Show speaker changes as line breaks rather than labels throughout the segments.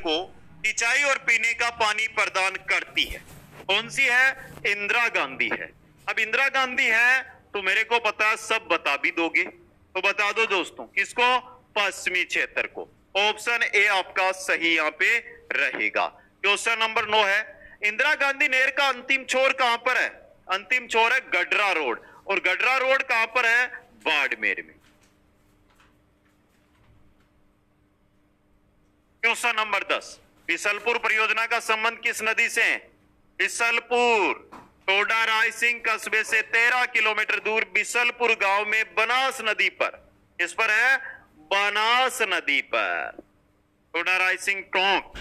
को सिंचाई और पीने का पानी प्रदान करती है? कौन सी है? इंदिरा गांधी है। अब इंदिरा गांधी है तो मेरे को पता है, सब बता भी दोगे, तो बता दो दोस्तों। किसको? पश्चिमी क्षेत्र को। ऑप्शन ए आपका सही यहां पे रहेगा। क्वेश्चन नंबर 9 है, इंदिरा गांधी नहर का अंतिम छोर कहां पर है? अंतिम छोर है गडरा रोड, और गडरा रोड कहां पर है? बाड़मेर में। क्वेश्चन नंबर 10, बिसलपुर परियोजना का संबंध किस नदी से है? बिसलपुर टोडा रायसिंह कस्बे से 13 किलोमीटर दूर बिसलपुर गांव में बनास नदी पर। इस पर है बनास नदी पर, टोडा रायसिंह टोंक।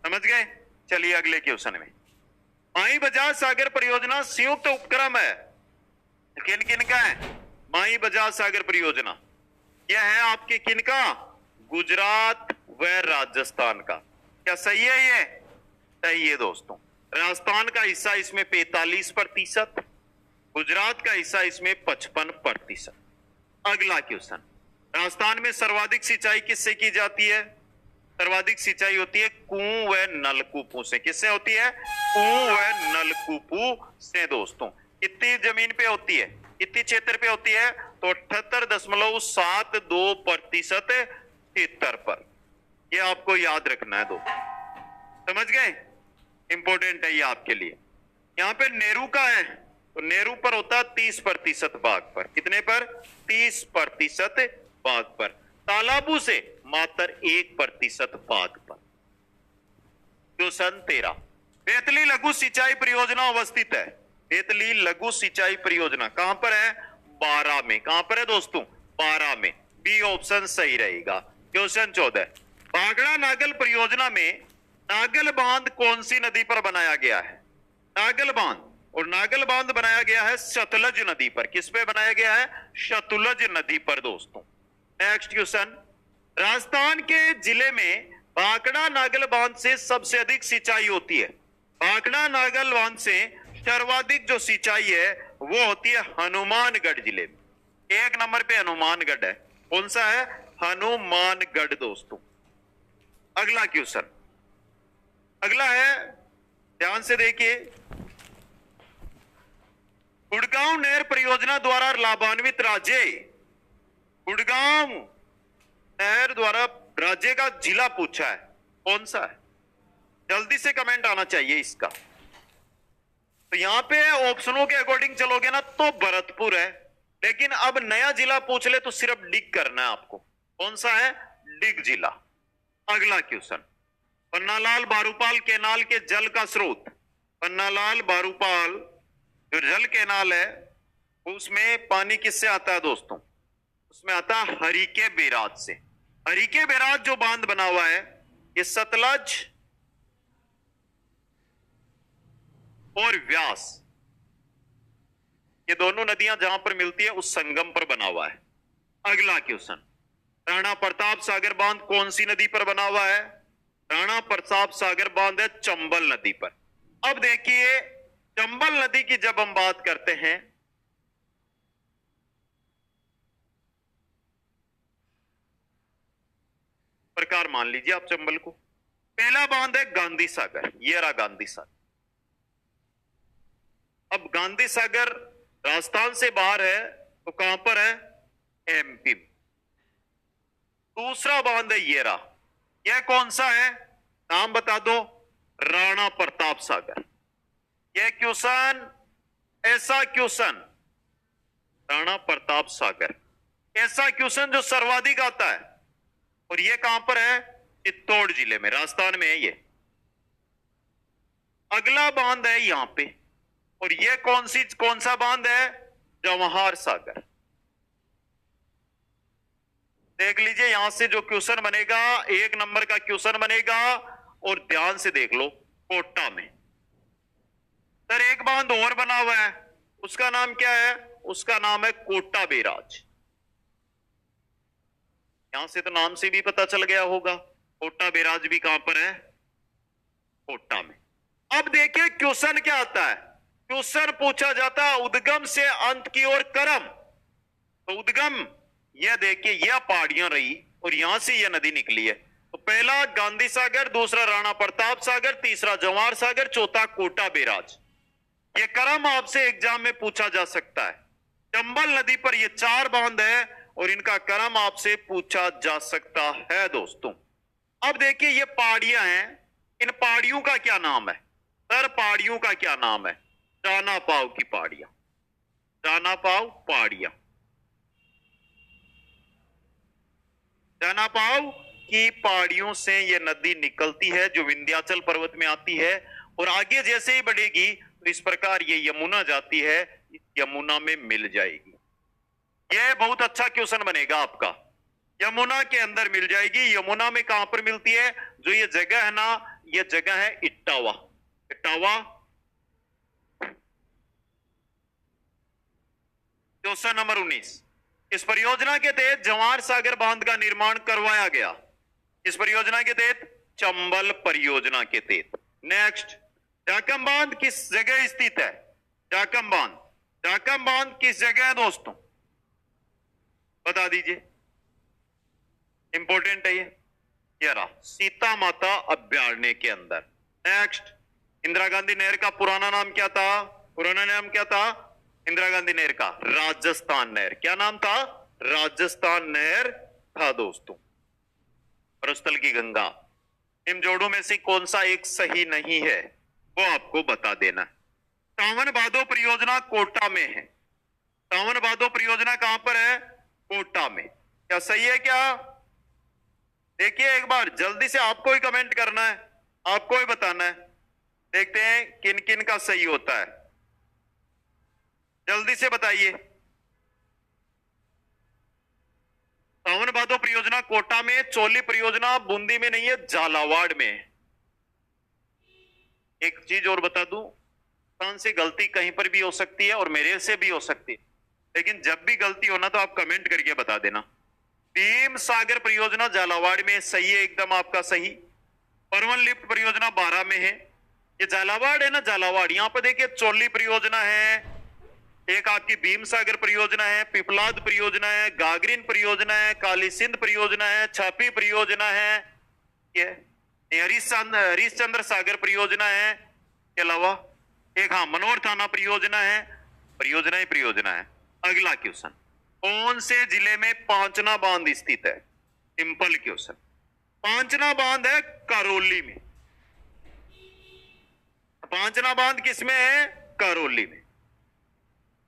समझ गए? चलिए अगले क्वेश्चन में। माई बजाज सागर परियोजना संयुक्त उपक्रम है, किन किन का है? माई बजाज सागर परियोजना यह है आपके किन का? गुजरात व राजस्थान का। क्या सही है? ये सही है दोस्तों। राजस्थान का हिस्सा इसमें 45%, गुजरात का हिस्सा इसमें 55%। अगला क्वेश्चन, राजस्थान में सर्वाधिक सिंचाई किससे की जाती है? सर्वाधिक सिंचाई होती है कुओं व नलकूपों से। किससे होती है? कुओं व नलकूपों से दोस्तों। कितनी जमीन पे होती है? कितनी क्षेत्र पे होती है? तो 78.72% क्षेत्र पर। ये आपको याद रखना है दोस्तों। समझ गए? इंपॉर्टेंट है ये आपके लिए। यहां पे नेहरू का है तो नेहरू पर होता है 30% भाग पर। कितने पर? 30% भाग पर। तालाबों से मात्र 1% भाग पर। क्वेश्चन 13, बेतली लघु सिंचाई परियोजना अवस्थित है। बेतली लघु सिंचाई परियोजना कहां पर है? 12 में। कहां पर है दोस्तों? 12 में। बी ऑप्शन सही रहेगा। क्वेश्चन 14, भागड़ा नागल परियोजना में नागल बांध कौन सी नदी पर बनाया गया है? नागल बांध, और नागल बांध बनाया गया है सतलज नदी पर। किस पे बनाया गया है? सतलज नदी पर दोस्तों। नेक्स्ट क्वेश्चन, राजस्थान के जिले में भाखड़ा नागल बांध से सबसे अधिक सिंचाई होती है। भाखड़ा नागल बांध से सर्वाधिक जो सिंचाई है वो होती है हनुमानगढ़ जिले में। 1 नंबर पे हनुमानगढ़ है। कौन सा है? हनुमानगढ़ दोस्तों। अगला क्वेश्चन, अगला है, ध्यान से देखिए, गुड़गांव नहर परियोजना द्वारा लाभान्वित राज्य। गुड़गांव नहर द्वारा राज्य का जिला पूछा है, कौन सा है? जल्दी से कमेंट आना चाहिए इसका। तो यहां पे ऑप्शनों के अकॉर्डिंग चलोगे ना तो भरतपुर है, लेकिन अब नया जिला पूछ ले तो सिर्फ डिग करना है आपको। कौन सा है? डिग जिला। अगला क्वेश्चन, पन्नालाल बारूपाल कैनाल के जल का स्रोत। पन्नालाल बारूपाल जो जल कैनाल है उसमें पानी किससे आता है दोस्तों? उसमें आता है हरिके बैराज से। हरिके बैराज जो बांध बना हुआ है ये सतलज और व्यास, ये दोनों नदियां जहां पर मिलती है उस संगम पर बना हुआ है। अगला क्वेश्चन, राणा प्रताप सागर बांध कौन सी नदी पर बना हुआ है? राणा प्रताप सागर बांध है चंबल नदी पर। अब देखिए, चंबल नदी की जब हम बात करते हैं प्रकार मान लीजिए आप चंबल को। पहला बांध है गांधी सागर, ये रहा गांधी सागर। अब गांधी सागर राजस्थान से बाहर है तो कहां पर है? एमपी। दूसरा बांध है ये रहा, यह कौन सा है? नाम बता दो। राणा प्रताप सागर। यह क्वेश्चन, ऐसा क्वेश्चन, राणा प्रताप सागर ऐसा क्वेश्चन जो सर्वाधिक आता है, और यह कहां पर है? चित्तौड़ जिले में, राजस्थान में है ये। अगला बांध है यहां पे, और यह कौन सा बांध है? जवाहर सागर। देख लीजिए यहां से जो क्वेश्चन बनेगा 1 नंबर का क्वेश्चन बनेगा, और ध्यान से देख लो, कोटा में सर एक बांध और बना हुआ है, उसका नाम क्या है? उसका नाम है कोटा बैराज। यहां से तो नाम से भी पता चल गया होगा, कोटा बैराज भी कहां पर है? कोटा में। अब देखिए क्वेश्चन क्या आता है। क्वेश्चन पूछा जाता है उद्गम से अंत की ओर क्रम। तो उद्गम, यह देखिए यह पहाड़ियां रही और यहां से यह नदी निकली है, तो पहला गांधी सागर, दूसरा राणा प्रताप सागर, तीसरा जवाहर सागर, चौथा कोटा बैराज। ये क्रम आपसे एग्जाम में पूछा जा सकता है। चंबल नदी पर ये 4 बांध है और इनका क्रम आपसे पूछा जा सकता है दोस्तों। अब देखिए ये पहाड़ियां हैं, इन पहाड़ियों का क्या नाम है सर? पहाड़ियों का क्या नाम है? जाना पाव की पहाड़ियां, जाना पाव पहाड़ियां, जाना पाव की पहाड़ियों से ये नदी निकलती है जो विंध्याचल पर्वत में आती है और आगे जैसे ही बढ़ेगी तो इस प्रकार ये यमुना जाती है, इस यमुना में मिल जाएगी। यह बहुत अच्छा क्वेश्चन बनेगा आपका। यमुना के अंदर मिल जाएगी। यमुना में कहां पर मिलती है? जो ये जगह है ना, ये जगह है इटावा। इटावा। क्वेश्चन नंबर 19, इस परियोजना के तहत जवाहर सागर बांध का निर्माण करवाया गया। इस परियोजना के तहत, चंबल परियोजना के तहत। नेक्स्ट, जाकम बांध किस जगह स्थित है? जाकम बांध, जाकम बांध किस जगह है दोस्तों? बता दीजिए, इंपॉर्टेंट है ये रहा, सीता माता अभयारण्य के अंदर। नेक्स्ट, इंदिरा गांधी नहर का पुराना नाम क्या था? पुराना नाम क्या था इंदिरा गांधी नहर का? राजस्थान नहर। क्या नाम था? राजस्थान नहर था दोस्तों। मरुस्थल की गंगा। इन जोड़ों में से कौन सा एक सही नहीं है वो आपको बता देना। सावन भादो परियोजना कोटा में है। सावन भादो परियोजना कहां पर है? कोटा में। क्या सही है क्या? देखिए एक बार जल्दी से आपको ही कमेंट करना है, आपको ही बताना है। देखते हैं किन किन का सही होता है, जल्दी से बताइए। सावन भादो परियोजना कोटा में, चोली परियोजना बूंदी में नहीं है, झालावाड़ में है। एक चीज और बता दूं, इंसान से गलती कहीं पर भी हो सकती है और मेरे से भी हो सकती है, लेकिन जब भी गलती होना तो आप कमेंट करके बता देना। भीम सागर परियोजना झालावाड़ में सही है, एकदम आपका सही। परवन लिफ्ट परियोजना 12 में है। ये झालावाड़ है ना, झालावाड़। यहां पर देखिए चोली परियोजना है, एक आपकी भीम सागर परियोजना है, पिपलाद परियोजना है, गागरीन परियोजना है, काली सिंध परियोजना है, छापी परियोजना है, ये हरीशचंद्र सागर परियोजना है। के अलावा एक मनोर थाना परियोजना है। परियोजना ही परियोजना है। अगला क्वेश्चन, कौन से जिले में पांचना बांध स्थित है? Simple question. पांचना बांध है करौली में। पांचना बांध किसमें है? करौली में।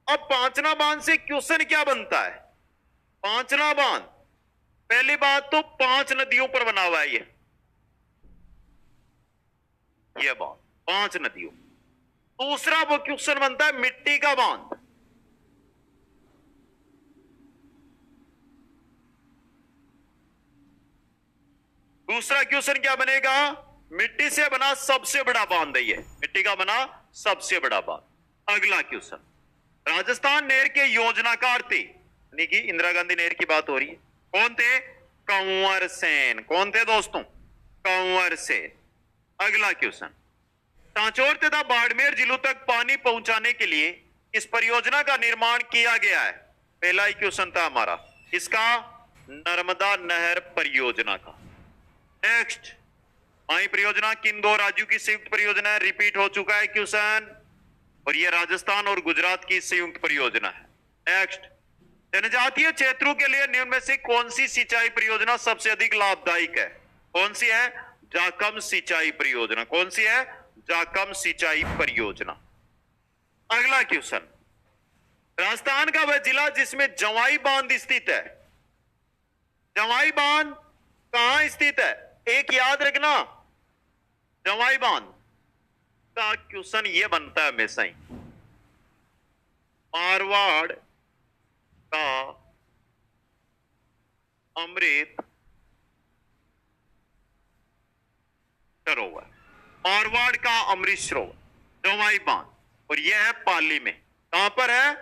अब पांचना बांध से क्वेश्चन क्या बनता है? पांचना बांध, पहली बात तो 5 नदियों पर बना हुआ है ये बांध, 5 नदियों। दूसरा वो क्वेश्चन बनता है मिट्टी का बांध। दूसरा क्वेश्चन क्या बनेगा? मिट्टी से बना सबसे बड़ा बांध है ये, मिट्टी का बना सबसे बड़ा बांध। अगला क्वेश्चन, राजस्थान नहर के योजनाकार थे, यानी कि इंदिरा गांधी नहर की बात हो रही है। कौन थे? कंवर सेन। कौन थे दोस्तों? कंवर सेन। अगला क्वेश्चन, सांचौर तथा बाड़मेर जिलों तक पानी पहुंचाने के लिए इस परियोजना का निर्माण किया गया है। पहला ही क्वेश्चन था हमारा इसका, नर्मदा नहर परियोजना का। नेक्स्ट, माई परियोजना किन 2 राज्यों की संयुक्त परियोजना है? रिपीट हो चुका है क्वेश्चन, और यह राजस्थान और गुजरात की संयुक्त परियोजना है। नेक्स्ट, जनजातीय क्षेत्रों के लिए निम्न में से कौन सी सिंचाई परियोजना सबसे अधिक लाभदायक है? कौन सी है? जाकम सिंचाई परियोजना। कौन सी है? जाकम सिंचाई परियोजना। अगला क्वेश्चन, राजस्थान का वह जिला जिसमें जवाई बांध स्थित है। जवाई बांध कहां स्थित है? एक याद रखना, जवाई बांध का क्वेश्चन ये बनता है हमेशा ही, मारवाड़ का अमृत सरोवर। मारवाड़ का अमृत सरोवर, जवाई बांध, और यह है पाली में। कहां पर है?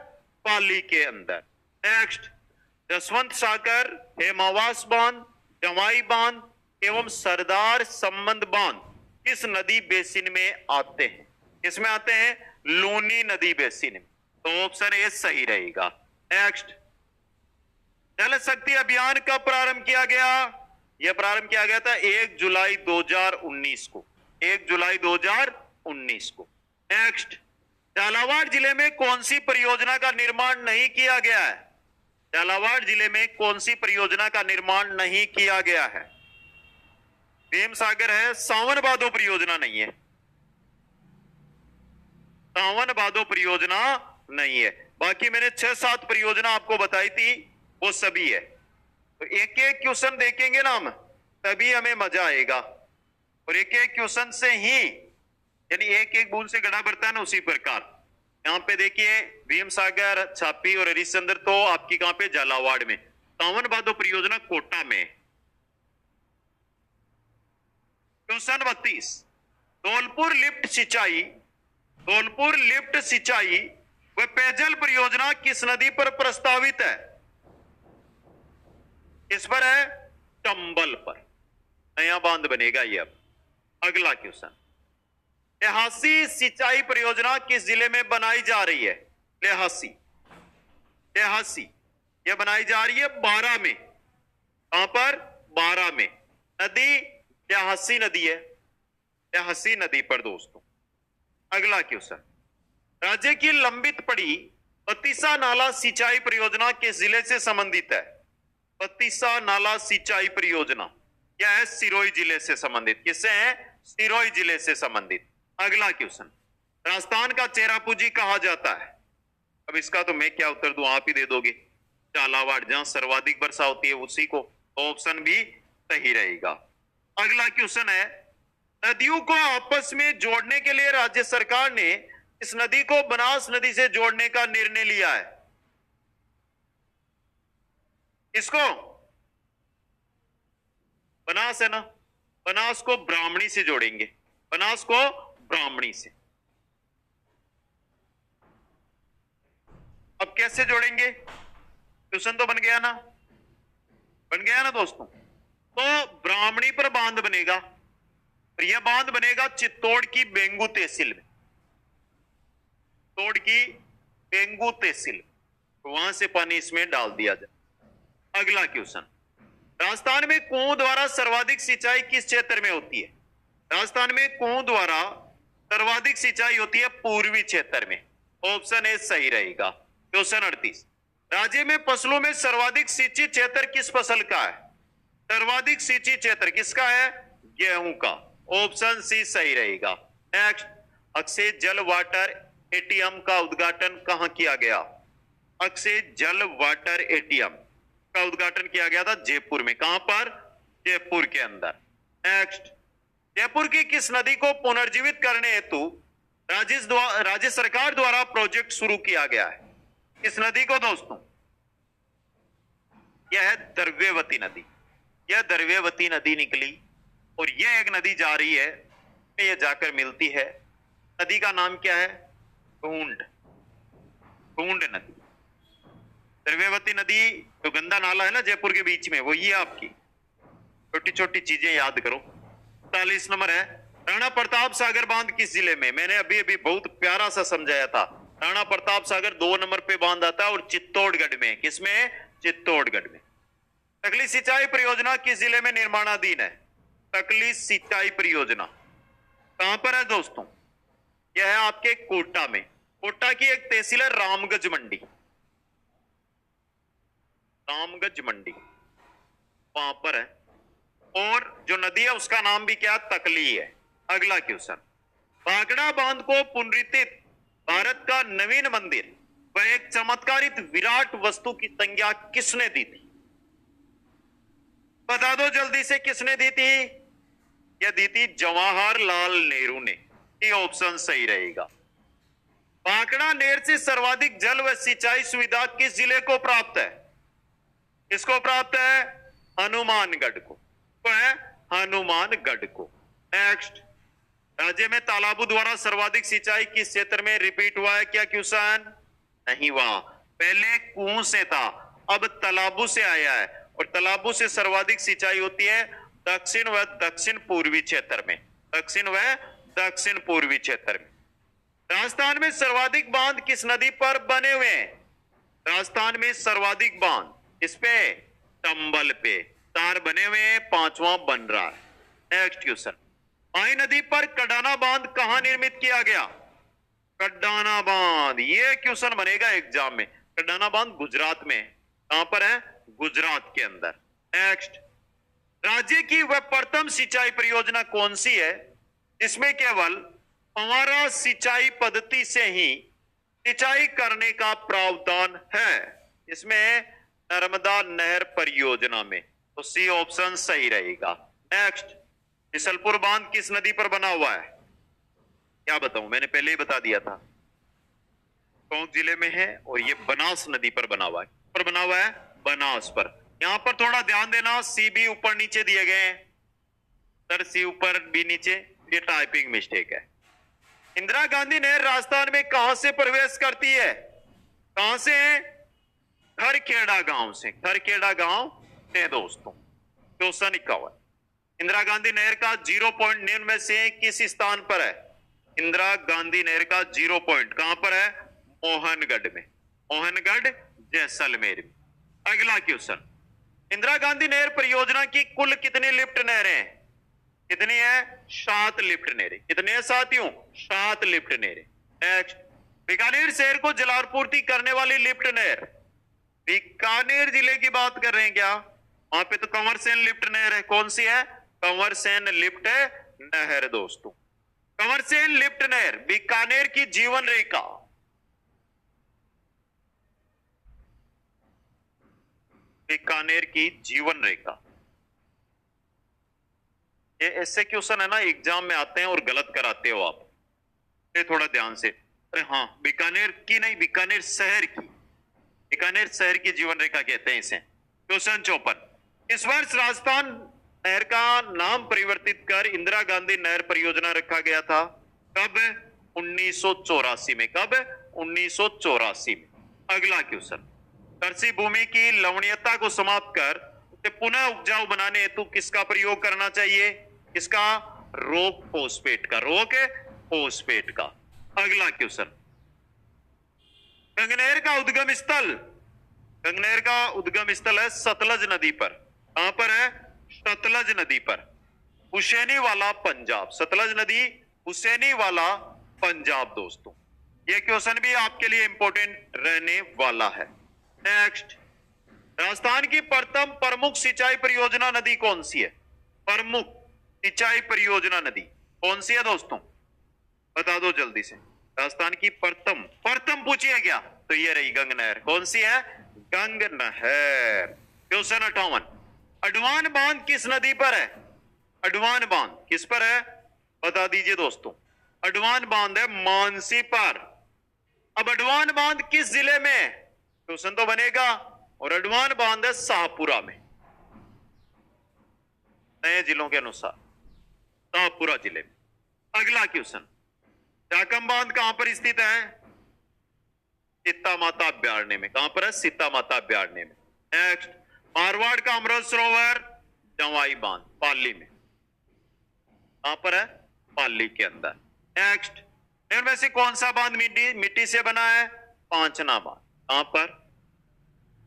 पाली के अंदर। नेक्स्ट, जसवंत सागर, हेमावास बांध, जवाई बांध एवं सरदार संबंध बांध किस नदी बेसिन में आते हैं? किसमें आते हैं? लूनी नदी बेसिन में। तो ऑप्शन ए सही रहेगा। नेक्स्ट, जल शक्ति अभियान कब प्रारंभ किया गया? यह प्रारंभ किया गया था 1 जुलाई 2019 को, 1 जुलाई 2019 को। नेक्स्ट, झालावाड़ जिले में कौन सी परियोजना का निर्माण नहीं किया गया है? झालावाड़ जिले में कौन सी परियोजना का निर्माण नहीं किया गया है? भीम सागर है, सावन भादो परियोजना नहीं है, सावन भादो परियोजना नहीं है। बाकी मैंने 6-7 परियोजना आपको बताई थी, वो सभी है। तो एक एक क्वेश्चन देखेंगे ना हम, तभी हमें मजा आएगा। और एक एक क्वेश्चन से ही, यानी एक एक बूंद से गड़ा भरता है ना, उसी प्रकार यहां पे देखिए भीम सागर, छापी और हरिश्चंद्र तो आपकी कहां पे? झालावाड़ में। सावन भादो परियोजना कोटा में। क्वेश्चन 32, धौलपुर लिफ्ट सिंचाई व पेयजल परियोजना किस नदी पर प्रस्तावित है? किस पर है? चंबल पर। नया बांध बनेगा ये। अब अगला क्वेश्चन, लेहासी सिंचाई परियोजना किस जिले में बनाई जा रही है? लेहासी यह बनाई जा रही है बारां में। कहां पर? बारां में। नदी लेहासी नदी है, लेहासी नदी पर दोस्तों। अगला क्वेश्चन, राज्य की लंबित पड़ी बत्तीसा नाला सिंचाई परियोजना किस जिले से संबंधित है? बत्तीसा नाला सिंचाई परियोजना यह है सिरोही जिले से संबंधित। किससे है? सिरोही जिले से संबंधित। अगला क्वेश्चन, राजस्थान का चेरापूंजी कहा जाता है? अब इसका तो मैं क्या उत्तर दूं, आप ही दे दोगे। झालावाड़, जहां सर्वाधिक वर्षा होती है उसी को। ऑप्शन भी सही रहेगा। अगला क्वेश्चन है, नदियों को आपस में जोड़ने के लिए राज्य सरकार ने इस नदी को बनास नदी से जोड़ने का निर्णय लिया है। इसको बनास है ना, बनास को ब्राह्मणी से जोड़ेंगे, बनास को ब्राह्मणी से। अब कैसे जोड़ेंगे? क्वेश्चन तो बन गया ना, बन गया ना दोस्तों। तो ब्राह्मणी पर बांध बनेगा, और यह बांध बनेगा चित्तौड़ की बेंगू तहसील में, चित्तौड़ की बेंगू तहसील, तो वहां से पानी इसमें डाल दिया जाए। अगला क्वेश्चन, राजस्थान में कुओं द्वारा सर्वाधिक सिंचाई किस क्षेत्र में होती है? राजस्थान में कुओं द्वारा सर्वाधिक सिंचाई होती है पूर्वी क्षेत्र में। ऑप्शन ए सही रहेगा। क्वेश्चन 38, राज्य में फसलों में सर्वाधिक सिंचित क्षेत्र किस फसल का है? सर्वाधिक सिंचित क्षेत्र किसका है? गेहूं का। ऑप्शन सी सही रहेगा। नेक्स्ट, अक्षय जल वाटर एटीएम का उद्घाटन कहां किया गया? अक्षय जल वाटर एटीएम का उद्घाटन किया गया था जयपुर में। कहां पर? जयपुर के अंदर। नेक्स्ट, जयपुर की किस नदी को पुनर्जीवित करने हेतु राज्य सरकार द्वारा प्रोजेक्ट शुरू किया गया है? किस नदी को दोस्तों? यह है द्रव्यवती नदी। यह द्रव्यवती नदी निकली और यह एक नदी जा रही है, यह जाकर मिलती है। नदी का नाम क्या है? गूंड नदी। द्रव्यवती नदी जो गंदा नाला है ना जयपुर के बीच में, वो ये आपकी छोटी छोटी चीजें याद करो। 40 नंबर है, राणा प्रताप सागर बांध किस जिले में? मैंने अभी अभी बहुत प्यारा सा समझाया था। राणा प्रताप सागर 2 नंबर पे बांध आता है, और चित्तौड़गढ़ में। किसमें? चित्तौड़गढ़ में। तकली सिंचाई परियोजना किस जिले में निर्माणाधीन है? तकली सिंचाई परियोजना कहां पर है दोस्तों? यह है आपके कोटा में। कोटा की एक तहसील है रामगंज मंडी, रामगंज मंडी वहां पर है। और जो नदी है उसका नाम भी क्या? तकली है। अगला क्वेश्चन, भाखड़ा बांध को पुनर्जीवित भारत का नवीन मंदिर व एक चमत्कारित विराट वस्तु की संज्ञा किसने दी थी? बता दो जल्दी से, किसने दी थी? यह दी थी जवाहरलाल नेहरू ने। ये ऑप्शन सही रहेगा। भाखड़ा नहर से सर्वाधिक जल व सिंचाई सुविधा किस जिले को प्राप्त है? किसको प्राप्त है? हनुमानगढ़ को। तो है हनुमानगढ़ को। नेक्स्ट, राज्य में तालाबों द्वारा सर्वाधिक सिंचाई किस क्षेत्र में रिपीट हुआ है? क्या क्वेश्चन? नहीं हुआ। पहले कुओं से था, अब तालाबों से आया है, और तालाबों से सर्वाधिक सिंचाई होती है दक्षिण व दक्षिण पूर्वी क्षेत्र में। दक्षिण व दक्षिण पूर्वी क्षेत्र में। राजस्थान में सर्वाधिक बांध किस नदी पर बने हुए हैं? राजस्थान में सर्वाधिक बांध इस पे? चंबल पे। 4 बने हुए हैं, 5वां बन रहा है। नेक्स्ट क्वेश्चन, माही नदी पर कडाना बांध कहां निर्मित किया गया? कडाना बांध, ये क्वेश्चन बनेगा एग्जाम में। कडाना बांध गुजरात में, कहां पर है? गुजरात के अंदर। नेक्स्ट, राज्य की वह प्रथम सिंचाई परियोजना कौन सी है जिसमें केवल फव्वारा सिंचाई पद्धति से ही सिंचाई करने का प्रावधान है? इसमें नर्मदा नहर परियोजना में, तो सी ऑप्शन सही रहेगा। नेक्स्ट, बिसलपुर बांध किस नदी पर बना हुआ है? क्या बताऊं, मैंने पहले ही बता दिया था, टोंक जिले में है और ये बनास नदी पर बना हुआ है। पर बना हुआ है बनास पर। यहां पर थोड़ा ध्यान देना, सी बी ऊपर नीचे दिए गए हैं सर, सी ऊपर बी नीचे, ये टाइपिंग मिस्टेक है। इंदिरा गांधी नहर राजस्थान में कहां से प्रवेश करती है? कहां से? खरखेड़ा गांव से। खरखेड़ा गांव से दोस्तों। क्वेश्चन 51, इंदिरा गांधी नहर का 0 पॉइंट निम्न में से किस स्थान पर है? इंदिरा गांधी नहर का 0 पॉइंट कहां पर है? मोहनगढ़ में। मोहनगढ़ जैसलमेर में। अगला क्वेश्चन, इंदिरा गांधी नहर परियोजना की कुल कितनी लिफ्ट नहरें हैं? कितनी है? 7 लिफ्ट नहरें। कितने हैं साथियों? 7 लिफ्ट नहरें। नेक्स्ट, बीकानेर शहर को जलापूर्ति करने वाली लिफ्ट नहर, बीकानेर जिले की बात कर रहे हैं क्या? वहां पे तो कंवरसेन लिफ्ट नहर है। कौन सी है? कंवरसेन लिफ्ट नहर दोस्तों। कंवरसेन लिफ्ट नहर बीकानेर की जीवन रेखा, बीकानेर की जीवन रेखा। ये ऐसे क्वेश्चन है ना, एग्जाम में आते हैं और गलत कराते हो आप, ये थोड़ा ध्यान से। अरे हाँ, बीकानेर की नहीं, बीकानेर शहर की, बीकानेर शहर की जीवन रेखा कहते हैं इसे। क्वेश्चन 54, इस वर्ष राजस्थान नहर का नाम परिवर्तित कर इंदिरा गांधी नहर परियोजना रखा गया था। कब? 1984 में। कब? 1984 में। अगला क्वेश्चन, कृषि भूमि की लवणीयता को समाप्त कर उसे पुनः उपजाऊ बनाने हेतु किसका प्रयोग करना चाहिए? किसका? रॉक फॉस्फेट का। रॉक फॉस्फेट का। अगला क्वेश्चन, गंगनहर का उद्गम स्थल, गंगनहर का उद्गम स्थल है सतलज नदी पर। कहां पर है? सतलज नदी पर, हुसैनी वाला पंजाब। सतलज नदी, हुसैनी वाला पंजाब दोस्तों। यह क्वेश्चन भी आपके लिए इंपॉर्टेंट रहने वाला है। नेक्स्ट, राजस्थान की प्रथम प्रमुख सिंचाई परियोजना नदी कौन सी है? प्रमुख सिंचाई परियोजना नदी कौन सी है दोस्तों? बता दो जल्दी से। राजस्थान की प्रथम, प्रथम पूछिए क्या? तो ये रही गंगनहर। कौन सी है? गंगनहर। क्वेश्चन 58, अडवान बांध किस नदी पर है? अडवान बांध किस पर है? बता दीजिए दोस्तों। अडवान बांध है मानसी पर। अब अडवान बांध किस जिले में है? क्वेश्चन तो बनेगा। और अडवान बांध है शाहपुरा में। नए जिलों के अनुसार शाहपुरा जिले में। अगला क्वेश्चन, जाकम बांध कहां पर स्थित है? सीता माता अभ्यारण्य में। कहां पर है? सीता माता अभ्यारण्य में। नेक्स्ट, मारवाड़ का अमृत सरोवर जवाई बांध पाली में। कहां पर है? पाली के अंदर। नेक्स्ट, इनमें से कौन सा बांध मिट्टी से बना है? पांचना बांध। कहां पर?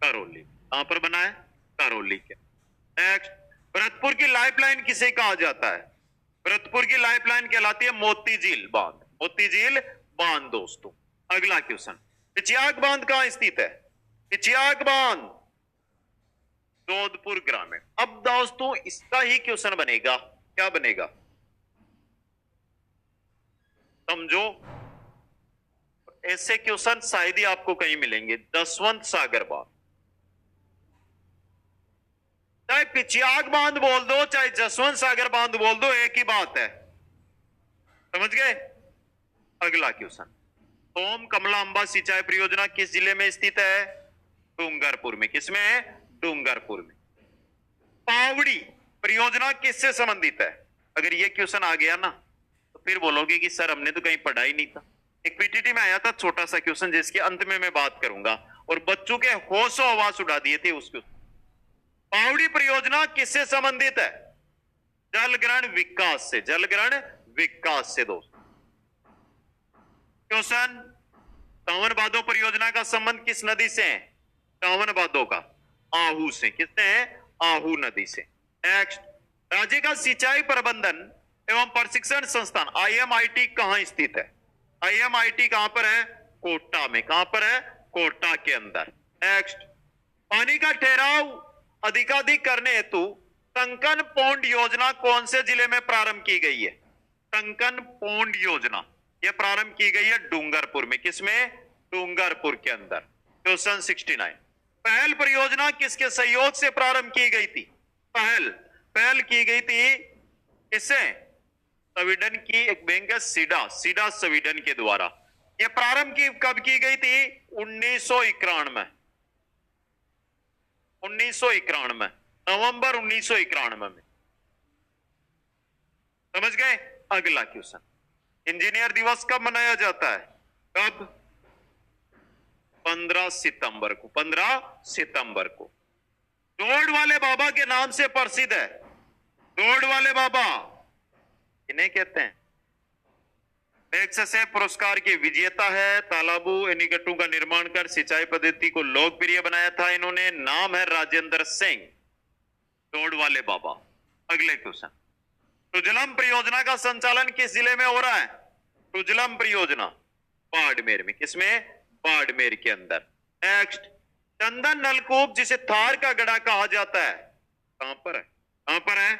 करौली। कहां पर बना है? करौली के। नेक्स्ट, भरतपुर की लाइफलाइन किसे कहा जाता है? भरतपुर की लाइफलाइन कहलाती है मोती झील बांध। मोती झील बांध दोस्तों। अगला क्वेश्चन, पिचियाग बांध कहां स्थित है? पिचियाग बांध जोधपुर ग्रामीण। अब दोस्तों इसका ही क्वेश्चन बनेगा। क्या बनेगा समझो। ऐसे क्वेश्चन शायद ही आपको कहीं मिलेंगे। जसवंत सागर बांध, चाहे पिचियाग बांध बोल दो चाहे जसवंत सागर बांध बोल दो, एक ही बात है। समझ गए? अगला क्वेश्चन, ओम कमला अंबा सिंचाई परियोजना किस जिले में स्थित है? डूंगरपुर में। किसमें है? डूंगरपुर में। पावड़ी परियोजना किससे संबंधित है? अगर ये क्वेश्चन आ गया ना तो फिर बोलोगे कि सर हमने तो कहीं पढ़ा ही नहीं था। एक पीटीटी में आया था छोटा सा क्वेश्चन जिसके अंत में मैं बात करूंगा, और बच्चों के होशो हवास उड़ा दिए थे उसके। पावड़ी परियोजना किससे संबंधित है? जलग्रहण विकास से। जलग्रहण विकास से दोस्तों। क्वेश्चन, टावन बांधो परियोजना का संबंध किस नदी से है? टावन बांधो का आहू से। किससे है? आहू नदी से। नेक्स्ट, राज्य का सिंचाई प्रबंधन एवं प्रशिक्षण संस्थान IMIT कहां स्थित है? IMIT कहां पर है? कोटा में। कहां पर है? कोटा के अंदर। नेक्स्ट, पानी का ठहराव अधिकाधिक करने हेतु टंकन पौंड योजना कौन से जिले में प्रारंभ की गई है? टंकन पौंड योजना यह प्रारंभ की गई है डूंगरपुर में। किसमें? डूंगरपुर के अंदर। क्वेश्चन 69, पहल परियोजना किसके सहयोग से प्रारंभ की गई थी? पहल की गई थी किससे? स्वीडन की एक बैंक है सीडा स्वीडन के द्वारा। यह प्रारंभ कब की गई थी? 1991। 1991, नवंबर 1991 में। समझ गए? अगला क्वेश्चन, इंजीनियर दिवस कब मनाया जाता है? कब? 15 सितंबर को। 15 सितंबर को। दौड़ वाले बाबा के नाम से प्रसिद्ध है। दौड़ वाले बाबा इन्हें कहते हैं। मैग्सेसे पुरस्कार के विजेता है। तालाबों एनीकट्टू का निर्माण कर सिंचाई पद्धति को लोकप्रिय बनाया था इन्होंने। नाम है राजेंद्र सिंह। दौड़ वाले बाबा। अगले क्वेश्चन, टुजलम परियोजना का संचालन किस जिले में हो रहा है? टुजलम परियोजना बाड़मेर में। किसमें? बाड़मेर के अंदर। नेक्स्ट, चंदन नलकूप जिसे थार का गड़ा कहा जाता है, कहां पर है? कहां पर है?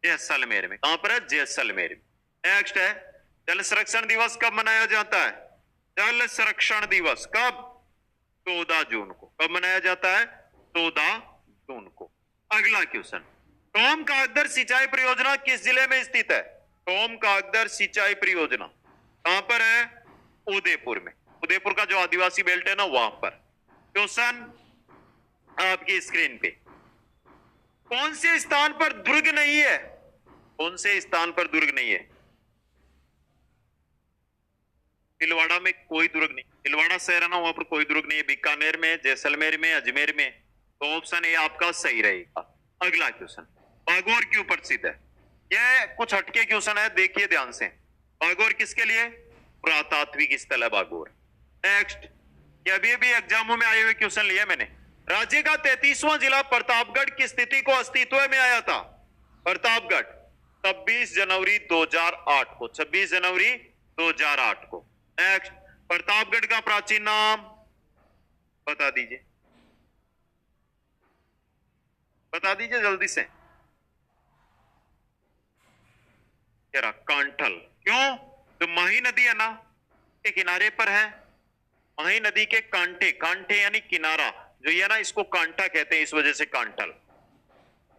जैसलमेर में। कहां पर है? जैसलमेर में। नेक्स्ट है, जल संरक्षण दिवस कब मनाया जाता है? जल संरक्षण दिवस कब? 14 जून को। कब मनाया जाता है? 14 जून को। अगला क्वेश्चन, टोम कागदर सिंचाई परियोजना किस जिले में स्थित है? टोम कागदर सिंचाई परियोजना कहां पर है? उदयपुर में। उदयपुर का जो आदिवासी बेल्ट है ना, वहां पर। क्वेश्चन आपकी स्क्रीन पे, कौन से स्थान पर दुर्ग नहीं है? कौन से स्थान पर दुर्ग नहीं है? भीलवाड़ा में कोई दुर्ग नहीं। भीलवाड़ा शहर है ना, वहां पर कोई दुर्ग नहीं है। बीकानेर में, जैसलमेर में, अजमेर में। तो ऑप्शन ए आपका सही रहेगा। अगला क्वेश्चन, बागोर क्यों प्रसिद्ध है? यह कुछ हटके क्वेश्चन है, देखिए ध्यान से। बागोर किसके लिए? पुरातात्विक स्थल है बागोर। नेक्स्ट, ये अभी एग्जामों में आए हुए क्वेश्चन लिए मैंने। राज्य का 33वां जिला प्रतापगढ़ की स्थिति को अस्तित्व में आया था? प्रतापगढ़ 26 जनवरी 2008 को। 26 जनवरी 2008 को। नेक्स्ट, प्रतापगढ़ का प्राचीन नाम बता दीजिए। बता दीजिए जल्दी से। कांठल। क्यों? जो माही नदी है ना, के किनारे पर है। माही नदी के कांटे, कांटे यानी किनारा जो ये ना, इसको कांटा कहते हैं, इस वजह से कांठल।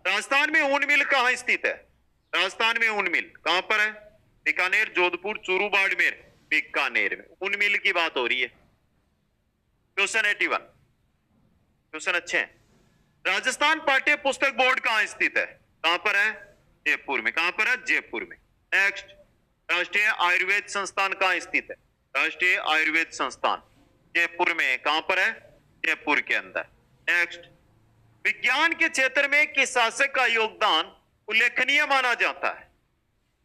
राजस्थान में ऊन मिल कहां स्थित है? राजस्थान में ऊन मिल कहां पर है? बीकानेर, जोधपुर, चूरू, बाड़मेर। बीकानेर में ऊन मिल की बात हो रही है। क्वेश्चन 81, क्वेश्चन अच्छे हैं। राजस्थान पाठ्य पुस्तक बोर्ड कहां स्थित है? कहां पर है? जयपुर में। कहां पर है? जयपुर में। नेक्स्ट, राष्ट्रीय आयुर्वेद संस्थान कहां स्थित है? राष्ट्रीय आयुर्वेद संस्थान जयपुर में। कहां पर है? जयपुर के अंदर। नेक्स्ट, विज्ञान के क्षेत्र में किस शासक का योगदान उल्लेखनीय माना जाता है?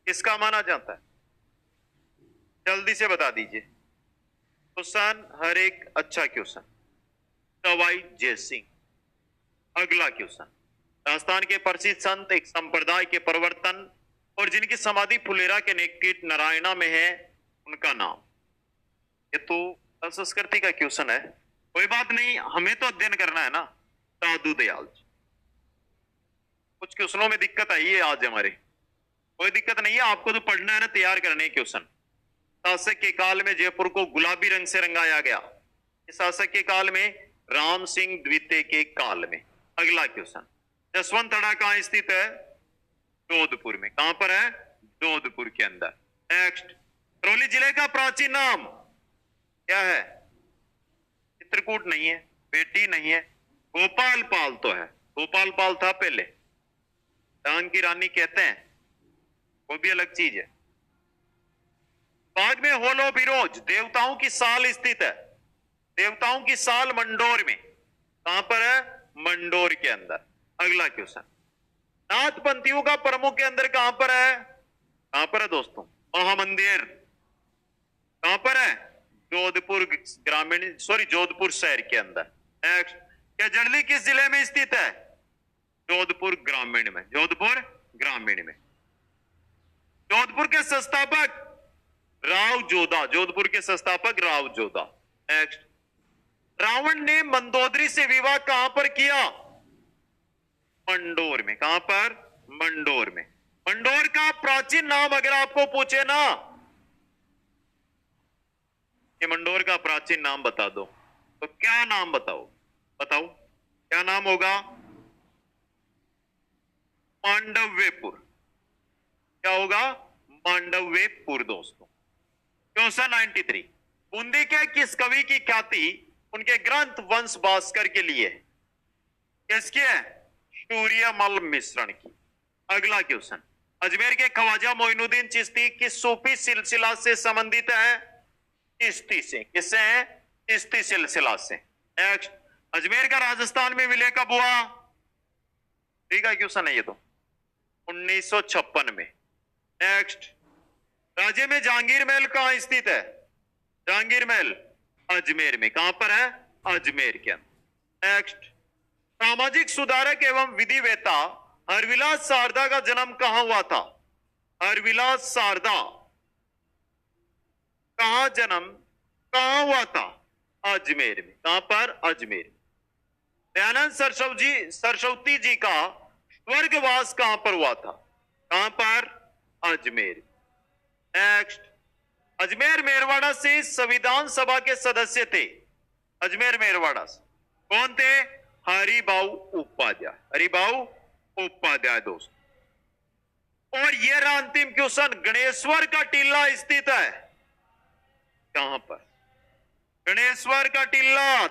किसका माना जाता है? जल्दी से बता दीजिए। क्वेश्चन हर एक अच्छा क्वेश्चन। सवाई जय सिंह। अगला क्वेश्चन, राजस्थान के प्रसिद्ध संत एक संप्रदाय के प्रवर्तन और जिनकी समाधि फुलेरा के निकट नारायणा में है, उनका नाम। ये तो संस्कृति का क्वेश्चन है, कोई बात नहीं, हमें तो अध्ययन करना है ना। साधु दयाल जी। कुछ क्वेश्चनों में दिक्कत आई है आज हमारे, कोई दिक्कत नहीं है, आपको तो पढ़ना है ना, तैयार करने क्वेश्चन। शासक के काल में जयपुर को गुलाबी रंग से रंगाया गया। इस शासक के काल में राम सिंह द्वितीय के काल में। अगला क्वेश्चन, जसवंतगढ़ कहां स्थित है? जोधपुर में। कहां पर है? जोधपुर के अंदर। नेक्स्ट, करौली जिले का प्राचीन नाम क्या है? चित्रकूट नहीं है, बेटी नहीं है, गोपाल पाल तो है। गोपाल पाल था पहले, डांग की रानी कहते हैं, वो भी अलग चीज है। बाग में होलो बिरोज देवताओं की साल स्थित है। देवताओं की साल मंडोर में। कहां पर है? मंडोर के अंदर। अगला क्वेश्चन, नाथपंथियों का प्रमुख के अंदर कहां पर है? कहां पर है दोस्तों? महामंदिर। कहां पर है? जोधपुर जोधपुर शहर के अंदर। नेक्स्ट, क्या जड़ली किस जिले में स्थित है? जोधपुर ग्रामीण में, जोधपुर ग्रामीण में। जोधपुर के संस्थापक राव जोधा, जोधपुर के संस्थापक राव जोधा। नेक्स्ट, रावण ने मंदोदरी से विवाह कहां पर किया? मंडोर में। कहां पर? मंडोर में। मंडोर का प्राचीन नाम अगर आपको पूछे ना कि मंडोर का प्राचीन नाम बता दो, तो क्या नाम बताओ? बताओ क्या नाम होगा? मांडव्यपुर। क्या होगा? मांडव्यपुर दोस्तों। क्वेश्चन 93, बूंदी के किस कवि की ख्याति उनके ग्रंथ वंश भास्कर के लिए? किसकी है? सूर्यमल मिश्रण की। अगला क्वेश्चन, अजमेर के ख्वाजा मोइनुद्दीन चिश्ती किस सूफी सिलसिला से संबंधित है? चिश्ती से। किससे है? चिश्ती सिलसिला से। नेक्स्ट, अजमेर का राजस्थान में विलय कब हुआ? ठीक है क्वेश्चन है ये तो, 1956 में। नेक्स्ट, राज्य में जहांगीर महल कहां स्थित है? जहांगीर महल अजमेर में। कहां पर है? अजमेर के अंदर। नेक्स्ट, सामाजिक सुधारक एवं विधिवेता हरविलास शारदा का जन्म कहां हुआ था? हरविलास शारदा कहां जन्म कहां हुआ था? अजमेर में। कहां पर? अजमेर। दयानंद सरस्वती जी का स्वर्गवास कहां पर हुआ था? कहां पर? अजमेर। नेक्स्ट, अजमेर मेरवाड़ा से संविधान सभा के सदस्य थे। अजमेर मेरवाड़ा से कौन थे? हरिभाऊ उपाध्याय। हरिभाऊ उपाध्याय दोस्त। और यह रहा अंतिम क्वेश्चन, गणेश्वर का टीला स्थित है कहां पर? गणेश्वर का टीला